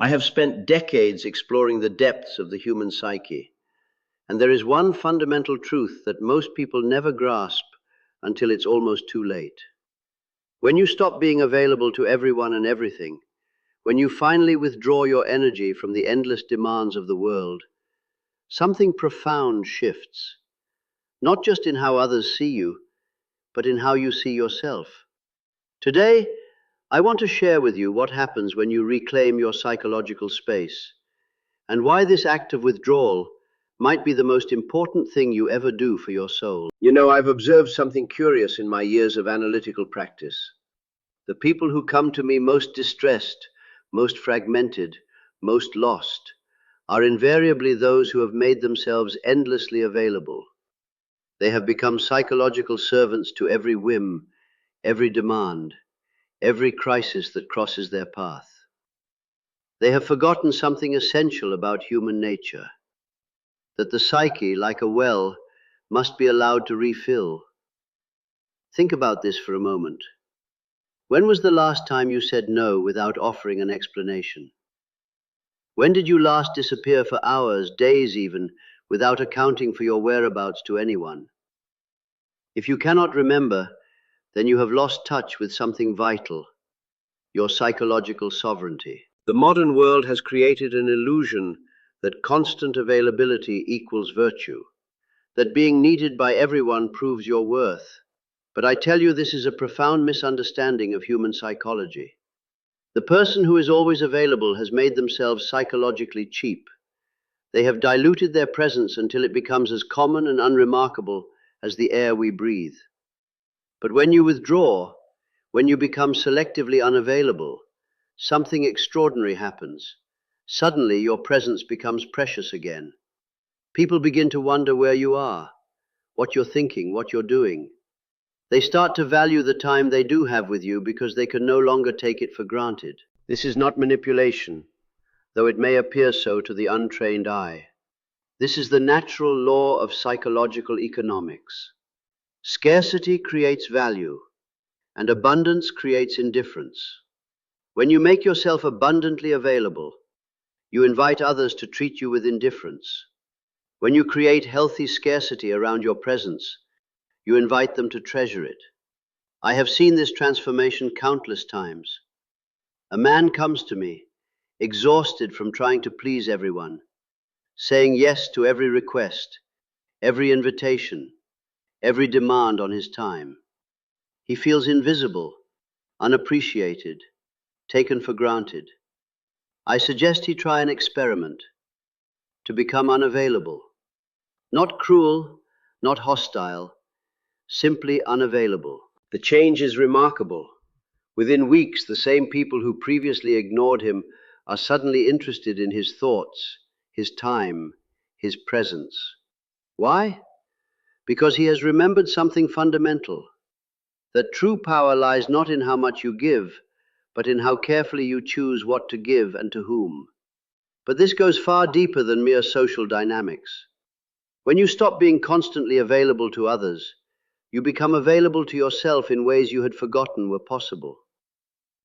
I have spent decades exploring the depths of the human psyche, and there is one fundamental truth that most people never grasp until it's almost too late. When you stop being available to everyone and everything, when you finally withdraw your energy from the endless demands of the world, something profound shifts, not just in how others see you, but in how you see yourself. Today, I want to share with you what happens when you reclaim your psychological space, and why this act of withdrawal might be the most important thing you ever do for your soul. You know, I've observed something curious in my years of analytical practice. The people who come to me most distressed, most fragmented, most lost, are invariably those who have made themselves endlessly available. They have become psychological servants to every whim, every demand, every crisis that crosses their path. They have forgotten something essential about human nature, that the psyche, like a well, must be allowed to refill. Think about this for a moment. When was the last time you said no without offering an explanation? When did you last disappear for hours, days even, without accounting for your whereabouts to anyone? If you cannot remember, then you have lost touch with something vital, your psychological sovereignty. The modern world has created an illusion that constant availability equals virtue, that being needed by everyone proves your worth. But I tell you, this is a profound misunderstanding of human psychology. The person who is always available has made themselves psychologically cheap. They have diluted their presence until it becomes as common and unremarkable as the air we breathe. But when you withdraw, when you become selectively unavailable, something extraordinary happens. Suddenly, your presence becomes precious again. People begin to wonder where you are, what you're thinking, what you're doing. They start to value the time they do have with you because they can no longer take it for granted. This is not manipulation, though it may appear so to the untrained eye. This is the natural law of psychological economics. Scarcity creates value, and abundance creates indifference. When you make yourself abundantly available, you invite others to treat you with indifference. When you create healthy scarcity around your presence, you invite them to treasure it. I have seen this transformation countless times. A man comes to me, exhausted from trying to please everyone, saying yes to every request, every invitation, every demand on his time. He feels invisible, unappreciated, taken for granted. I suggest he try an experiment, to become unavailable. Not cruel, not hostile, simply unavailable. The change is remarkable. Within weeks, the same people who previously ignored him are suddenly interested in his thoughts, his time, his presence. Why? Because he has remembered something fundamental, that true power lies not in how much you give, but in how carefully you choose what to give and to whom. But this goes far deeper than mere social dynamics. When you stop being constantly available to others, you become available to yourself in ways you had forgotten were possible.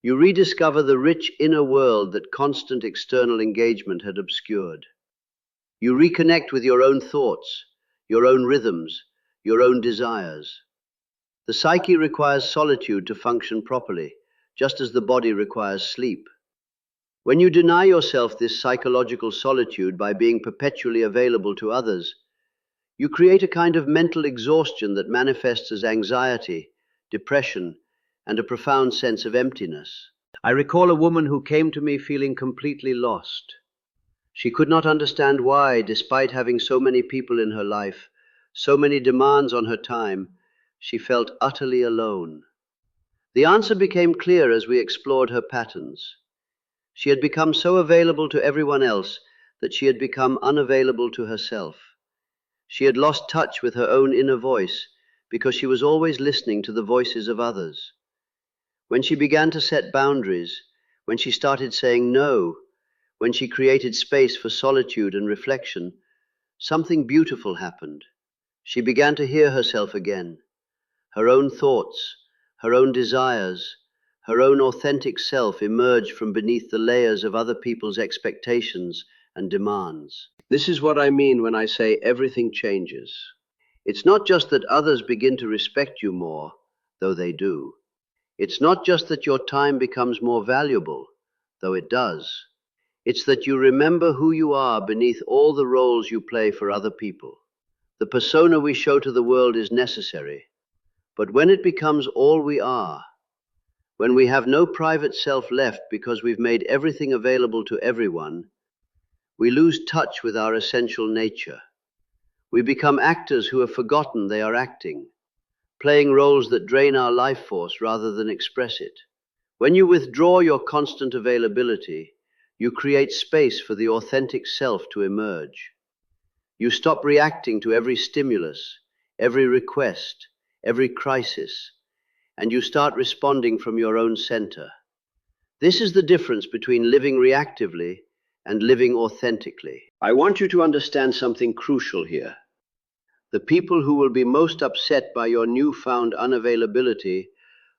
You rediscover the rich inner world that constant external engagement had obscured. You reconnect with your own thoughts, your own rhythms, your own desires. The psyche requires solitude to function properly, just as the body requires sleep. When you deny yourself this psychological solitude by being perpetually available to others, you create a kind of mental exhaustion that manifests as anxiety, depression, and a profound sense of emptiness. I recall a woman who came to me feeling completely lost. She could not understand why, despite having so many people in her life, so many demands on her time, she felt utterly alone. The answer became clear as we explored her patterns. She had become so available to everyone else that she had become unavailable to herself. She had lost touch with her own inner voice because she was always listening to the voices of others. When she began to set boundaries, when she started saying no, when she created space for solitude and reflection, something beautiful happened. She began to hear herself again, her own thoughts, her own desires, her own authentic self emerge from beneath the layers of other people's expectations and demands. This is what I mean when I say everything changes. It's not just that others begin to respect you more, though they do. It's not just that your time becomes more valuable, though it does. It's that you remember who you are beneath all the roles you play for other people. The persona we show to the world is necessary, but when it becomes all we are, when we have no private self left because we've made everything available to everyone, we lose touch with our essential nature. We become actors who have forgotten they are acting, playing roles that drain our life force rather than express it. When you withdraw your constant availability, you create space for the authentic self to emerge. You stop reacting to every stimulus, every request, every crisis, and you start responding from your own center. This is the difference between living reactively and living authentically. I want you to understand something crucial here. The people who will be most upset by your newfound unavailability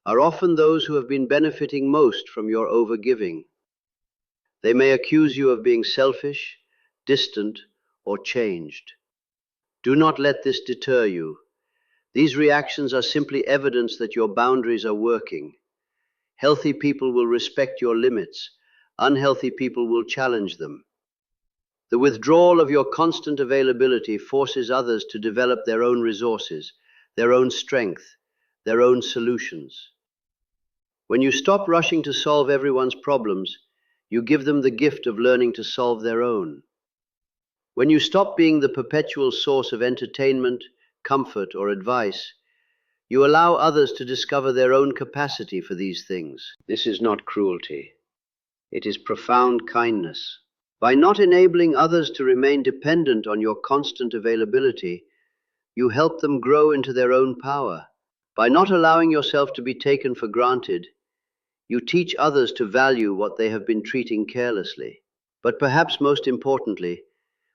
are often those who have been benefiting most from your overgiving. They may accuse you of being selfish, distant, or changed. Do not let this deter you. These reactions are simply evidence that your boundaries are working. Healthy people will respect your limits. Unhealthy people will challenge them. The withdrawal of your constant availability forces others to develop their own resources, their own strength, their own solutions. When you stop rushing to solve everyone's problems, you give them the gift of learning to solve their own. When you stop being the perpetual source of entertainment, comfort, or advice, you allow others to discover their own capacity for these things. This is not cruelty. It is profound kindness. By not enabling others to remain dependent on your constant availability, you help them grow into their own power. By not allowing yourself to be taken for granted, you teach others to value what they have been treating carelessly. But perhaps most importantly,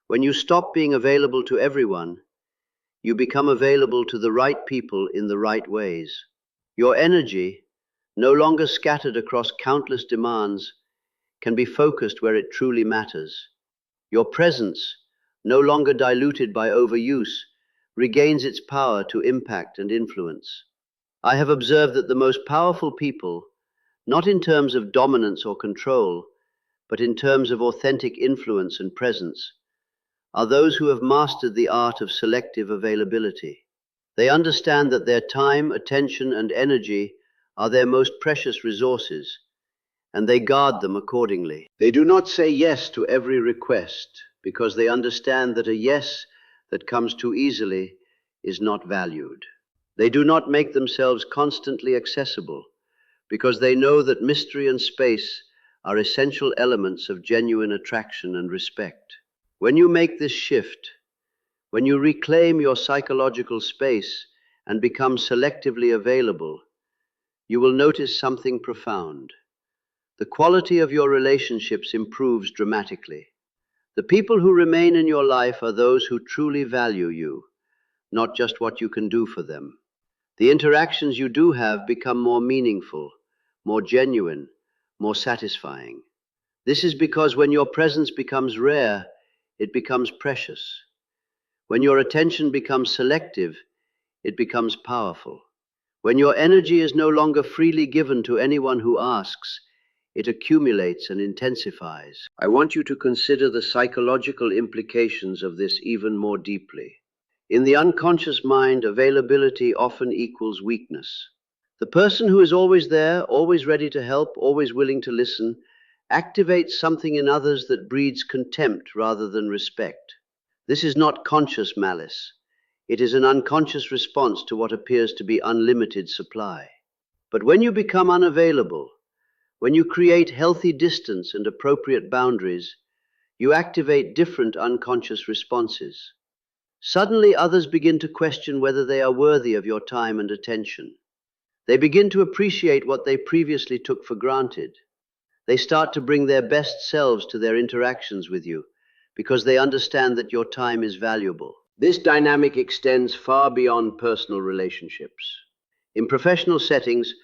when you stop being available to everyone, you become available to the right people in the right ways. Your energy, no longer scattered across countless demands, can be focused where it truly matters. Your presence, no longer diluted by overuse, regains its power to impact and influence. I have observed that the most powerful people, not in terms of dominance or control, but in terms of authentic influence and presence, are those who have mastered the art of selective availability. They understand that their time, attention, and energy are their most precious resources, and they guard them accordingly. They do not say yes to every request because they understand that a yes that comes too easily is not valued. They do not make themselves constantly accessible because they know that mystery and space are essential elements of genuine attraction and respect. When you make this shift, when you reclaim your psychological space and become selectively available, you will notice something profound. The quality of your relationships improves dramatically. The people who remain in your life are those who truly value you, not just what you can do for them. The interactions you do have become more meaningful, more genuine, more satisfying. This is because when your presence becomes rare, it becomes precious. When your attention becomes selective, it becomes powerful. When your energy is no longer freely given to anyone who asks, it accumulates and intensifies. I want you to consider the psychological implications of this even more deeply. In the unconscious mind, availability often equals weakness. The person who is always there, always ready to help, always willing to listen, activates something in others that breeds contempt rather than respect. This is not conscious malice. It is an unconscious response to what appears to be unlimited supply. But when you become unavailable, when you create healthy distance and appropriate boundaries, you activate different unconscious responses. Suddenly, others begin to question whether they are worthy of your time and attention. They begin to appreciate what they previously took for granted. They start to bring their best selves to their interactions with you because they understand that your time is valuable. This dynamic extends far beyond personal relationships. In professional settings,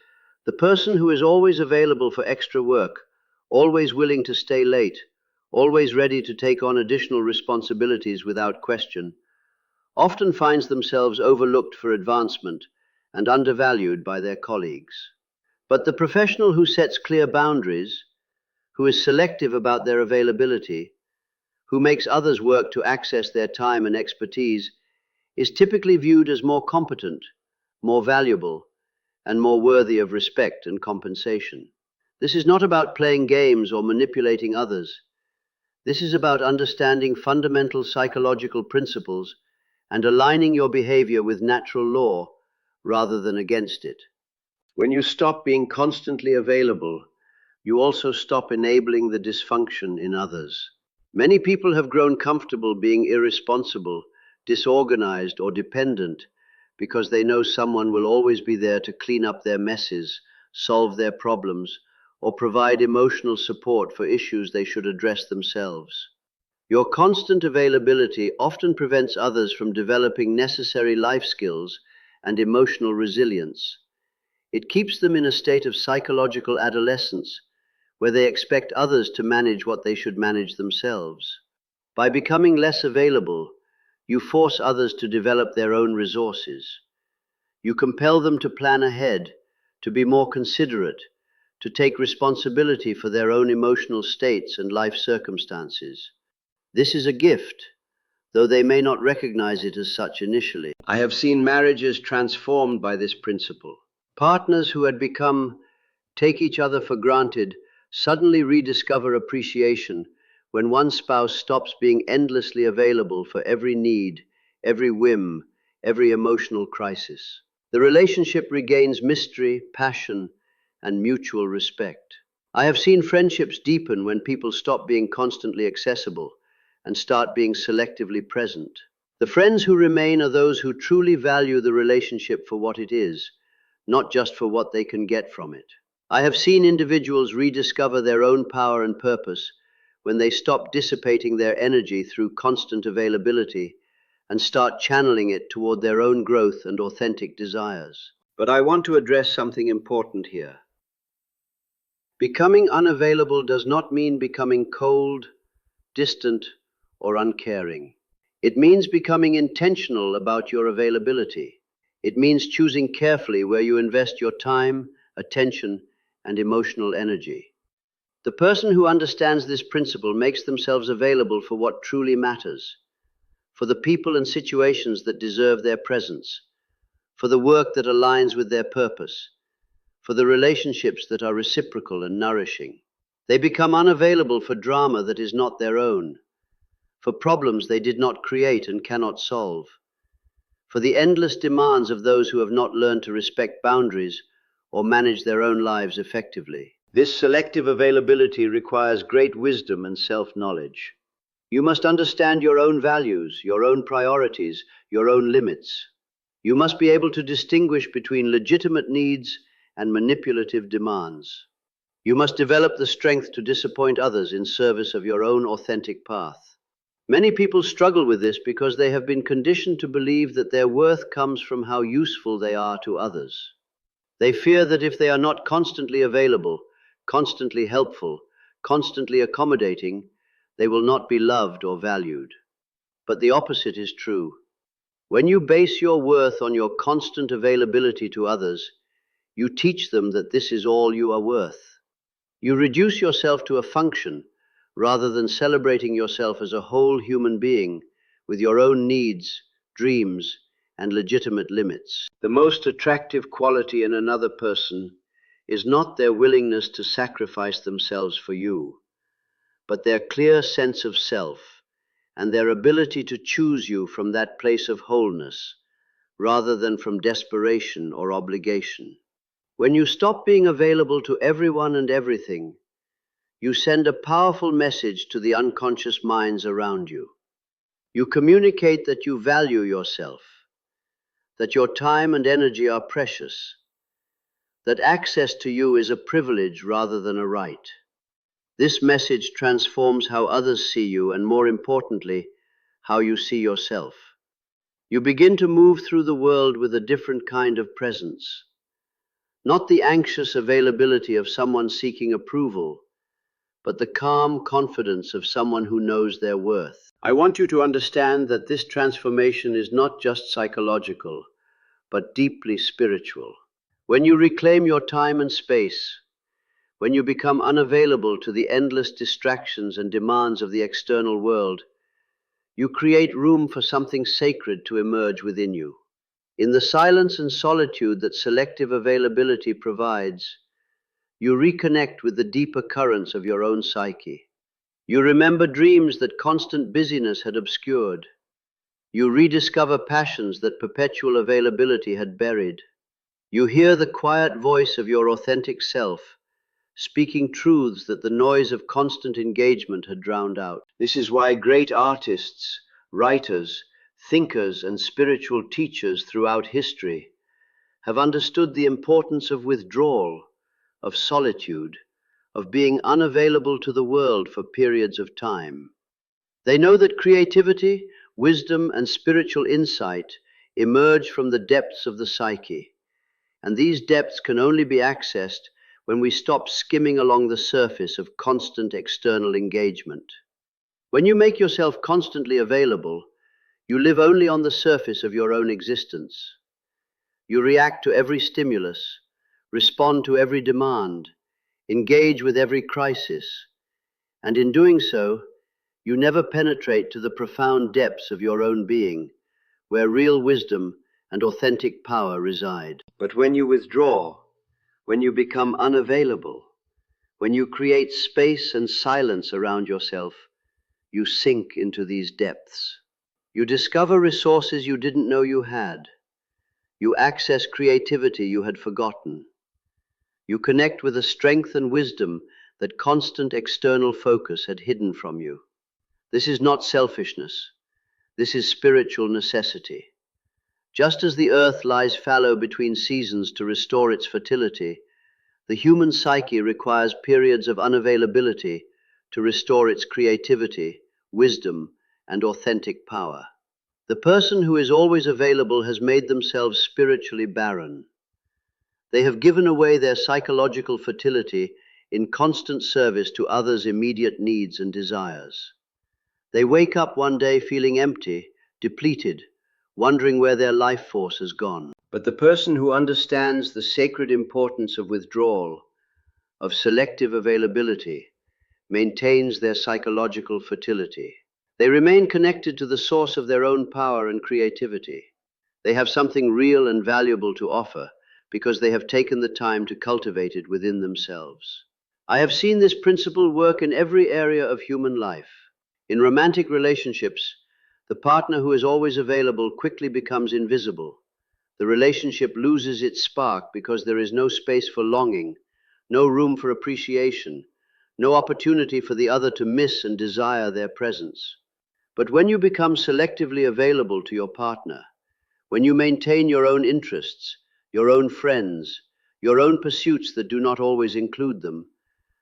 The person who is always available for extra work, always willing to stay late, always ready to take on additional responsibilities without question, often finds themselves overlooked for advancement and undervalued by their colleagues. But the professional who sets clear boundaries, who is selective about their availability, who makes others work to access their time and expertise, is typically viewed as more competent, more valuable, and more worthy of respect and compensation. This is not about playing games or manipulating others. This is about understanding fundamental psychological principles and aligning your behavior with natural law rather than against it. When you stop being constantly available, you also stop enabling the dysfunction in others. Many people have grown comfortable being irresponsible, disorganized, or dependent because they know someone will always be there to clean up their messes, solve their problems, or provide emotional support for issues they should address themselves. Your constant availability often prevents others from developing necessary life skills and emotional resilience. It keeps them in a state of psychological adolescence, where they expect others to manage what they should manage themselves. By becoming less available, you force others to develop their own resources. You compel them to plan ahead, to be more considerate, to take responsibility for their own emotional states and life circumstances. This is a gift, though they may not recognize it as such initially. I have seen marriages transformed by this principle. Partners who had become take each other for granted suddenly rediscover appreciation when one spouse stops being endlessly available for every need, every whim, every emotional crisis. The relationship regains mystery, passion, and mutual respect. I have seen friendships deepen when people stop being constantly accessible and start being selectively present. The friends who remain are those who truly value the relationship for what it is, not just for what they can get from it. I have seen individuals rediscover their own power and purpose when they stop dissipating their energy through constant availability and start channeling it toward their own growth and authentic desires. But I want to address something important here. Becoming unavailable does not mean becoming cold, distant, or uncaring. It means becoming intentional about your availability. It means choosing carefully where you invest your time, attention, and emotional energy. The person who understands this principle makes themselves available for what truly matters, for the people and situations that deserve their presence, for the work that aligns with their purpose, for the relationships that are reciprocal and nourishing. They become unavailable for drama that is not their own, for problems they did not create and cannot solve, for the endless demands of those who have not learned to respect boundaries or manage their own lives effectively. This selective availability requires great wisdom and self-knowledge. You must understand your own values, your own priorities, your own limits. You must be able to distinguish between legitimate needs and manipulative demands. You must develop the strength to disappoint others in service of your own authentic path. Many people struggle with this because they have been conditioned to believe that their worth comes from how useful they are to others. They fear that if they are not constantly available, constantly helpful, constantly accommodating, they will not be loved or valued. But the opposite is true. When you base your worth on your constant availability to others, you teach them that this is all you are worth. You reduce yourself to a function rather than celebrating yourself as a whole human being with your own needs, dreams, and legitimate limits. The most attractive quality in another person is not their willingness to sacrifice themselves for you, but their clear sense of self and their ability to choose you from that place of wholeness rather than from desperation or obligation. When you stop being available to everyone and everything, you send a powerful message to the unconscious minds around you. You communicate that you value yourself, that your time and energy are precious, that access to you is a privilege rather than a right. This message transforms how others see you and, more importantly, how you see yourself. You begin to move through the world with a different kind of presence, not the anxious availability of someone seeking approval, but the calm confidence of someone who knows their worth. I want you to understand that this transformation is not just psychological, but deeply spiritual. When you reclaim your time and space, when you become unavailable to the endless distractions and demands of the external world, you create room for something sacred to emerge within you. In the silence and solitude that selective availability provides, you reconnect with the deeper currents of your own psyche. You remember dreams that constant busyness had obscured. You rediscover passions that perpetual availability had buried. You hear the quiet voice of your authentic self, speaking truths that the noise of constant engagement had drowned out. This is why great artists, writers, thinkers, and spiritual teachers throughout history have understood the importance of withdrawal, of solitude, of being unavailable to the world for periods of time. They know that creativity, wisdom, and spiritual insight emerge from the depths of the psyche, and these depths can only be accessed when we stop skimming along the surface of constant external engagement. When you make yourself constantly available, you live only on the surface of your own existence. You react to every stimulus, respond to every demand, engage with every crisis, and in doing so, you never penetrate to the profound depths of your own being, where real wisdom and authentic power reside. But when you withdraw, when you become unavailable, when you create space and silence around yourself, you sink into these depths. You discover resources you didn't know you had. You access creativity you had forgotten. You connect with a strength and wisdom that constant external focus had hidden from you. This is not selfishness. This is spiritual necessity. Just as the earth lies fallow between seasons to restore its fertility, the human psyche requires periods of unavailability to restore its creativity, wisdom, and authentic power. The person who is always available has made themselves spiritually barren. They have given away their psychological fertility in constant service to others' immediate needs and desires. They wake up one day feeling empty, depleted, wondering where their life force has gone. But the person who understands the sacred importance of withdrawal, of selective availability, maintains their psychological fertility. They remain connected to the source of their own power and creativity. They have something real and valuable to offer because they have taken the time to cultivate it within themselves. I have seen this principle work in every area of human life. In romantic relationships, the partner who is always available quickly becomes invisible. The relationship loses its spark because there is no space for longing, no room for appreciation, no opportunity for the other to miss and desire their presence. But when you become selectively available to your partner, when you maintain your own interests, your own friends, your own pursuits that do not always include them,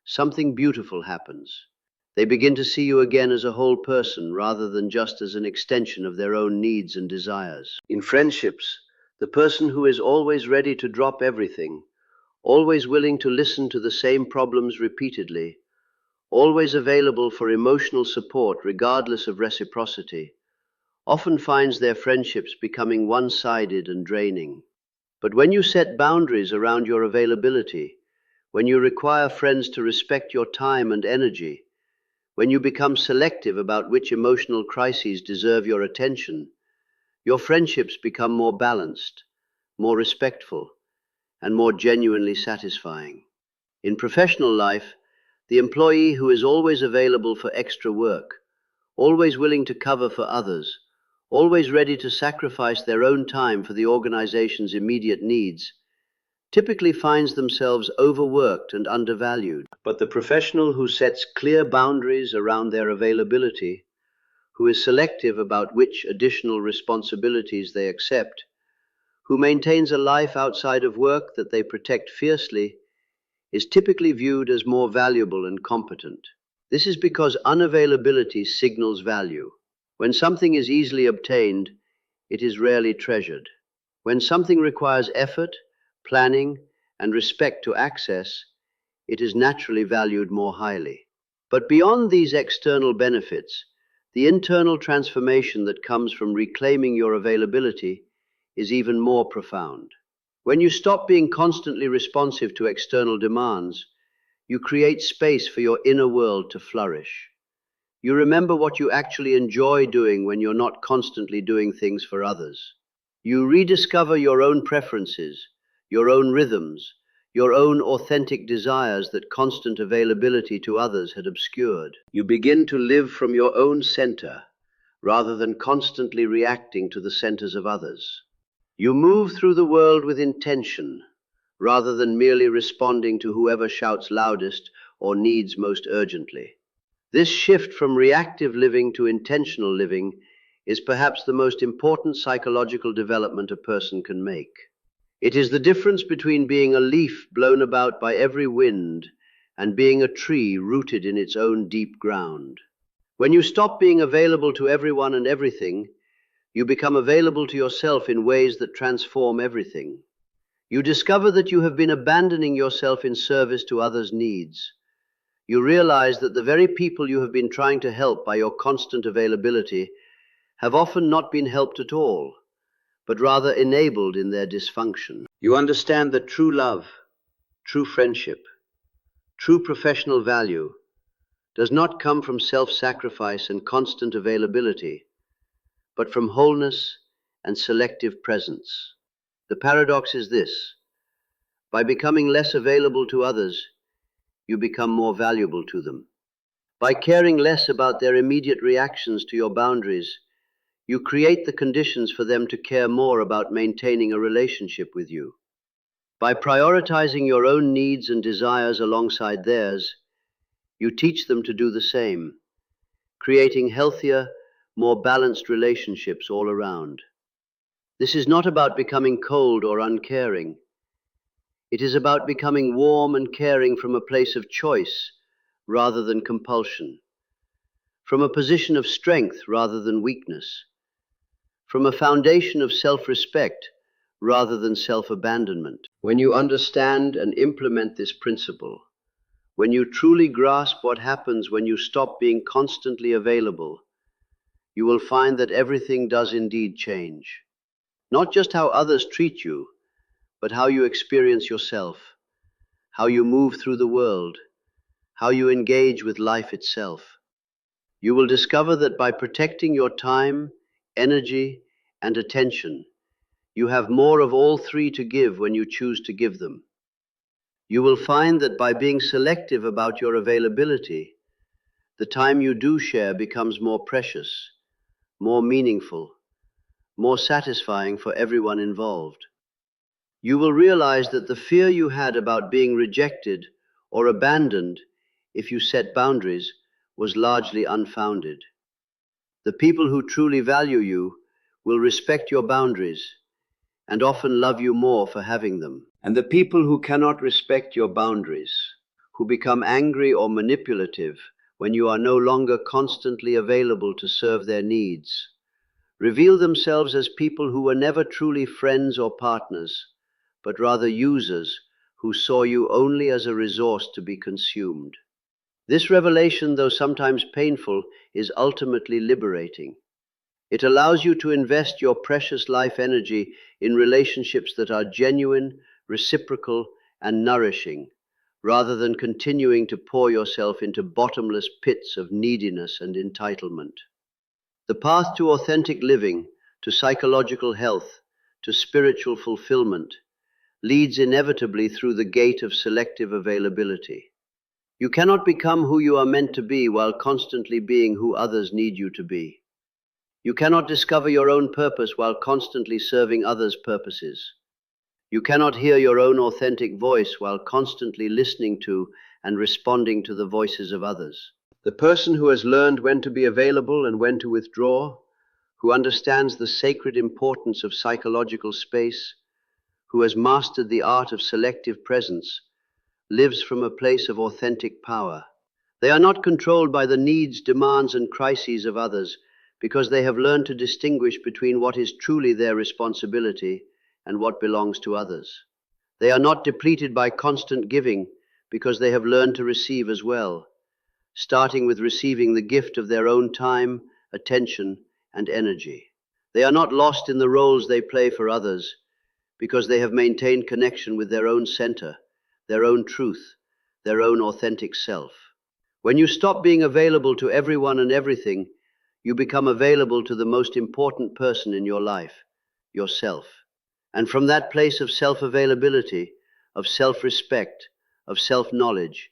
something beautiful happens. They begin to see you again as a whole person rather than just as an extension of their own needs and desires. In friendships, the person who is always ready to drop everything, always willing to listen to the same problems repeatedly, always available for emotional support regardless of reciprocity, often finds their friendships becoming one-sided and draining. But when you set boundaries around your availability, when you require friends to respect your time and energy, when you become selective about which emotional crises deserve your attention, your friendships become more balanced, more respectful, and more genuinely satisfying. In professional life, the employee who is always available for extra work, always willing to cover for others, always ready to sacrifice their own time for the organization's immediate needs, typically finds themselves overworked and undervalued. But the professional who sets clear boundaries around their availability, who is selective about which additional responsibilities they accept, who maintains a life outside of work that they protect fiercely, is typically viewed as more valuable and competent. This is because unavailability signals value. When something is easily obtained, it is rarely treasured. When something requires effort, planning, and respect to access, it is naturally valued more highly. But beyond these external benefits, the internal transformation that comes from reclaiming your availability is even more profound. When you stop being constantly responsive to external demands, you create space for your inner world to flourish. You remember what you actually enjoy doing when you're not constantly doing things for others. You rediscover your own preferences, your own rhythms, your own authentic desires that constant availability to others had obscured. You begin to live from your own center, rather than constantly reacting to the centers of others. You move through the world with intention, rather than merely responding to whoever shouts loudest or needs most urgently. This shift from reactive living to intentional living is perhaps the most important psychological development a person can make. It is the difference between being a leaf blown about by every wind and being a tree rooted in its own deep ground. When you stop being available to everyone and everything, you become available to yourself in ways that transform everything. You discover that you have been abandoning yourself in service to others' needs. You realize that the very people you have been trying to help by your constant availability have often not been helped at all, but rather enabled in their dysfunction. You understand that true love, true friendship, true professional value does not come from self-sacrifice and constant availability, but from wholeness and selective presence. The paradox is this: by becoming less available to others, you become more valuable to them. By caring less about their immediate reactions to your boundaries, you create the conditions for them to care more about maintaining a relationship with you. By prioritizing your own needs and desires alongside theirs, you teach them to do the same, creating healthier, more balanced relationships all around. This is not about becoming cold or uncaring. It is about becoming warm and caring from a place of choice rather than compulsion, from a position of strength rather than weakness, from a foundation of self-respect rather than self-abandonment. When you understand and implement this principle, when you truly grasp what happens when you stop being constantly available, you will find that everything does indeed change. Not just how others treat you, but how you experience yourself, how you move through the world, how you engage with life itself. You will discover that by protecting your time, energy, and attention, you have more of all three to give when you choose to give them. You will find that by being selective about your availability, the time you do share becomes more precious, more meaningful, more satisfying for everyone involved. You will realize that the fear you had about being rejected or abandoned if you set boundaries was largely unfounded. The people who truly value you will respect your boundaries and often love you more for having them. And the people who cannot respect your boundaries, who become angry or manipulative when you are no longer constantly available to serve their needs, reveal themselves as people who were never truly friends or partners, but rather users who saw you only as a resource to be consumed. This revelation, though sometimes painful, is ultimately liberating. It allows you to invest your precious life energy in relationships that are genuine, reciprocal, and nourishing, rather than continuing to pour yourself into bottomless pits of neediness and entitlement. The path to authentic living, to psychological health, to spiritual fulfillment, leads inevitably through the gate of selective availability. You cannot become who you are meant to be while constantly being who others need you to be. You cannot discover your own purpose while constantly serving others' purposes. You cannot hear your own authentic voice while constantly listening to and responding to the voices of others. The person who has learned when to be available and when to withdraw, who understands the sacred importance of psychological space, who has mastered the art of selective presence, lives from a place of authentic power. They are not controlled by the needs, demands, and crises of others, because they have learned to distinguish between what is truly their responsibility and what belongs to others. They are not depleted by constant giving because they have learned to receive as well, starting with receiving the gift of their own time, attention, and energy. They are not lost in the roles they play for others because they have maintained connection with their own center, their own truth, their own authentic self. When you stop being available to everyone and everything, you become available to the most important person in your life, yourself. And from that place of self-availability, of self-respect, of self-knowledge,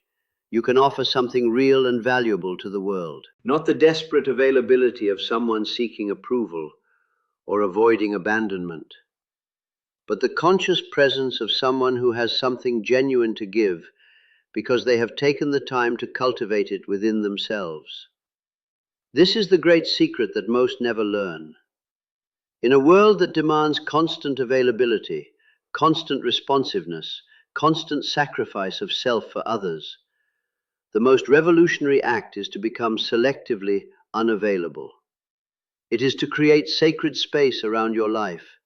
you can offer something real and valuable to the world. Not the desperate availability of someone seeking approval or avoiding abandonment, but the conscious presence of someone who has something genuine to give because they have taken the time to cultivate it within themselves. This is the great secret that most never learn. In a world that demands constant availability, constant responsiveness, constant sacrifice of self for others, the most revolutionary act is to become selectively unavailable. It is to create sacred space around your life,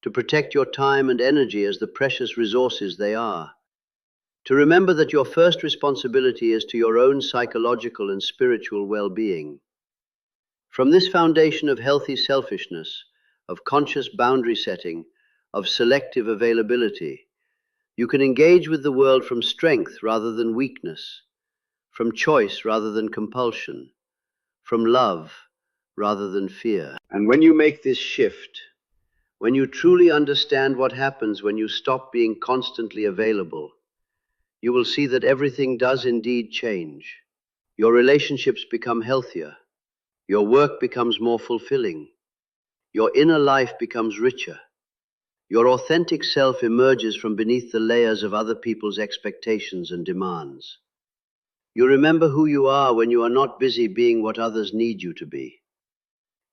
to protect your time and energy as the precious resources they are, to remember that your first responsibility is to your own psychological and spiritual well-being. From this foundation of healthy selfishness, of conscious boundary setting, of selective availability, you can engage with the world from strength rather than weakness, from choice rather than compulsion, from love rather than fear. And when you make this shift, when you truly understand what happens when you stop being constantly available, you will see that everything does indeed change. Your relationships become healthier. Your work becomes more fulfilling. Your inner life becomes richer. Your authentic self emerges from beneath the layers of other people's expectations and demands. You remember who you are when you are not busy being what others need you to be.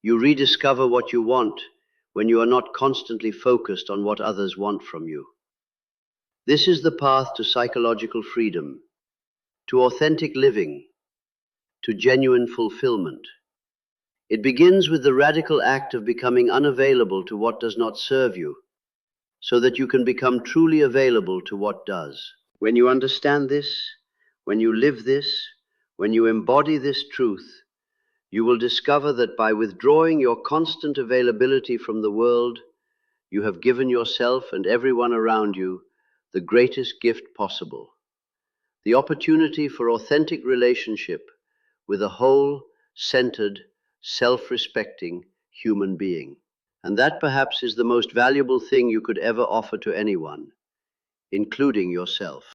You rediscover what you want when you are not constantly focused on what others want from you. This is the path to psychological freedom, to authentic living, to genuine fulfillment. It begins with the radical act of becoming unavailable to what does not serve you, so that you can become truly available to what does. When you understand this, when you live this, when you embody this truth, you will discover that by withdrawing your constant availability from the world, you have given yourself and everyone around you the greatest gift possible, the opportunity for authentic relationship with a whole, centered, self-respecting human being. And that perhaps is the most valuable thing you could ever offer to anyone, including yourself.